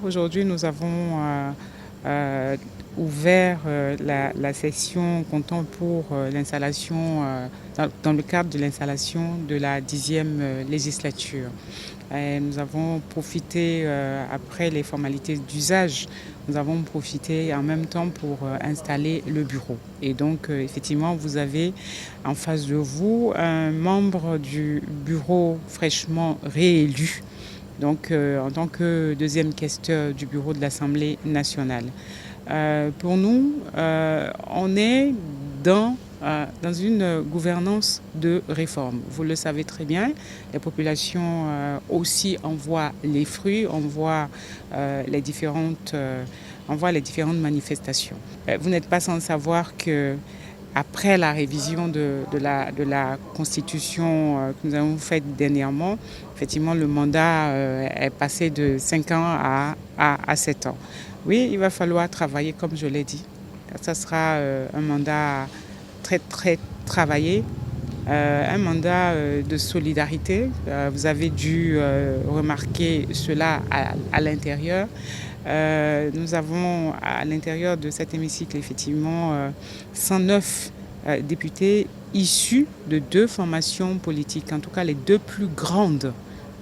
Aujourd'hui, nous avons ouvert la session comptant pour l'installation, dans le cadre de l'installation de la 10e législature. Nous avons profité, après les formalités d'usage, nous avons profité en même temps pour installer le bureau. Et donc, effectivement, vous avez en face de vous un membre du bureau fraîchement réélu, donc en tant que deuxième questeur du bureau de l'Assemblée nationale. Pour nous, on est dans une gouvernance de réforme. Vous le savez très bien, les populations aussi en voient les fruits, on voit les différentes manifestations. Vous n'êtes pas sans savoir que après la révision de la Constitution que nous avons faite dernièrement, effectivement, le mandat est passé de 5 ans à 7 ans. Oui, il va falloir travailler, comme je l'ai dit. Ça sera un mandat très, très travaillé, un mandat de solidarité. Vous avez dû remarquer cela à l'intérieur. Nous avons à l'intérieur de cet hémicycle, effectivement, 109 députés issus de 2 formations politiques, en tout cas les 2 plus grandes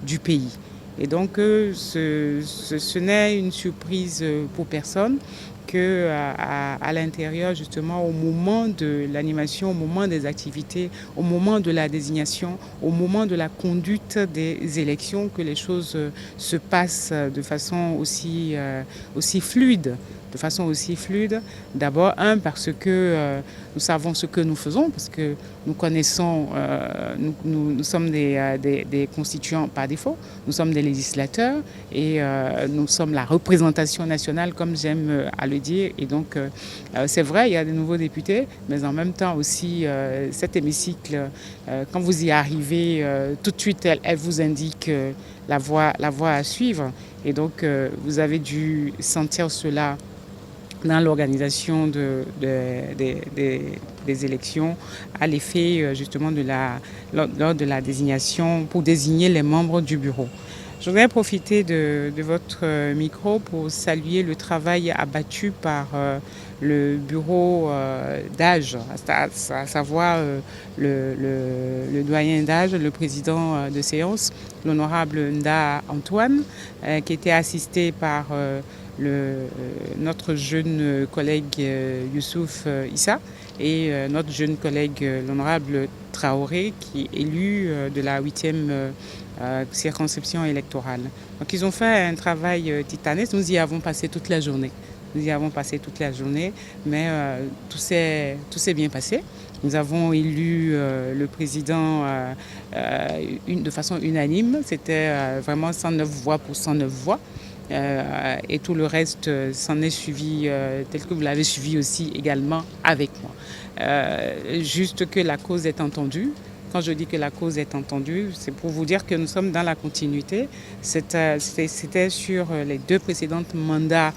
du pays. Et donc, ce n'est une surprise pour personne que à l'intérieur, justement, au moment de l'animation, au moment des activités, au moment de la désignation, au moment de la conduite des élections, que les choses se passent de façon aussi fluide. De façon aussi fluide. D'abord, parce que nous savons ce que nous faisons, parce que nous connaissons, nous sommes des constituants par défaut, nous sommes des législateurs et nous sommes la représentation nationale, comme j'aime à le dire. Et donc, c'est vrai, il y a de nouveaux députés, mais en même temps aussi, cet hémicycle, quand vous y arrivez, tout de suite, elle vous indique la voie à suivre. Et donc, vous avez dû sentir cela dans l'organisation des élections à l'effet justement lors de la désignation pour désigner les membres du bureau. Je voudrais profiter de votre micro pour saluer le travail abattu par le bureau d'âge, à savoir le doyen d'âge, le président de séance, l'honorable Nda Antoine, qui était assisté par notre jeune collègue Youssouf Issa et notre jeune collègue l'honorable Traoré, qui est élu de la 8e circonscription électorale. Donc ils ont fait un travail titanesque. Nous y avons passé toute la journée. Mais tout s'est bien passé. Nous avons élu le président de façon unanime. C'était vraiment 109 voix pour 109 voix. Et tout le reste s'en est suivi tel que vous l'avez suivi aussi également avec moi. Juste que la cause est entendue. Quand je dis que la cause est entendue, c'est pour vous dire que nous sommes dans la continuité. C'était sur les 2 précédents mandats,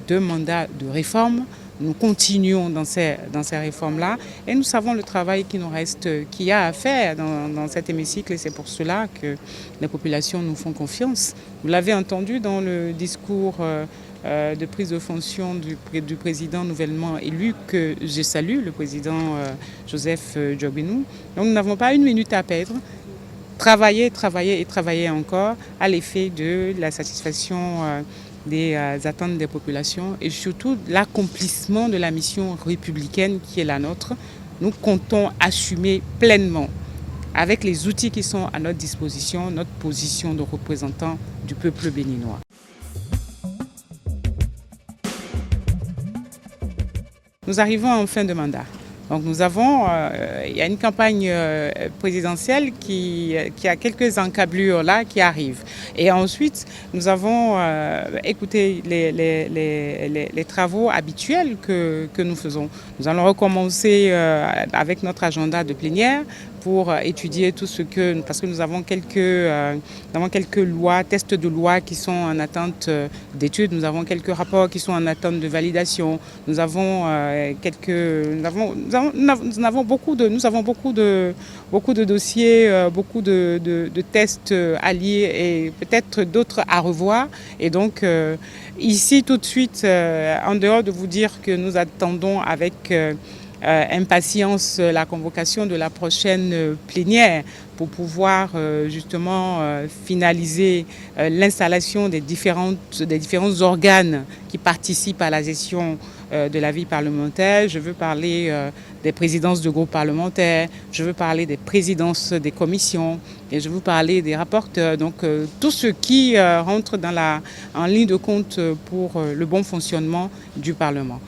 2 mandats de réforme. Nous continuons dans ces réformes-là et nous savons le travail qu'il nous reste, qu'il y a à faire dans cet hémicycle, et c'est pour cela que les populations nous font confiance. Vous l'avez entendu dans le discours de prise de fonction du président nouvellement élu, que je salue, le président Joseph Djobinou. Donc nous n'avons pas une minute à perdre. Travailler encore à l'effet de la satisfaction des attentes des populations et surtout l'accomplissement de la mission républicaine qui est la nôtre. Nous comptons assumer pleinement, avec les outils qui sont à notre disposition, notre position de représentant du peuple béninois. Nous arrivons en fin de mandat. Donc nous avons, il y a une campagne présidentielle qui a quelques encablures là qui arrivent. Et ensuite, nous avons écouté les travaux habituels que nous faisons. Nous allons recommencer avec notre agenda de plénière pour étudier tout ce que, parce que nous avons quelques lois, tests de loi qui sont en attente d'études, nous avons quelques rapports qui sont en attente de validation, nous avons beaucoup de dossiers, beaucoup de tests à lire et peut-être d'autres à revoir. Et donc ici tout de suite, en dehors de vous dire que nous attendons avec impatience la convocation de la prochaine plénière pour pouvoir justement finaliser l'installation des différents organes qui participent à la gestion de la vie parlementaire. Je veux parler des présidences de groupes parlementaires, je veux parler des présidences des commissions et je veux parler des rapporteurs. Donc tout ce qui rentre en ligne de compte pour le bon fonctionnement du Parlement.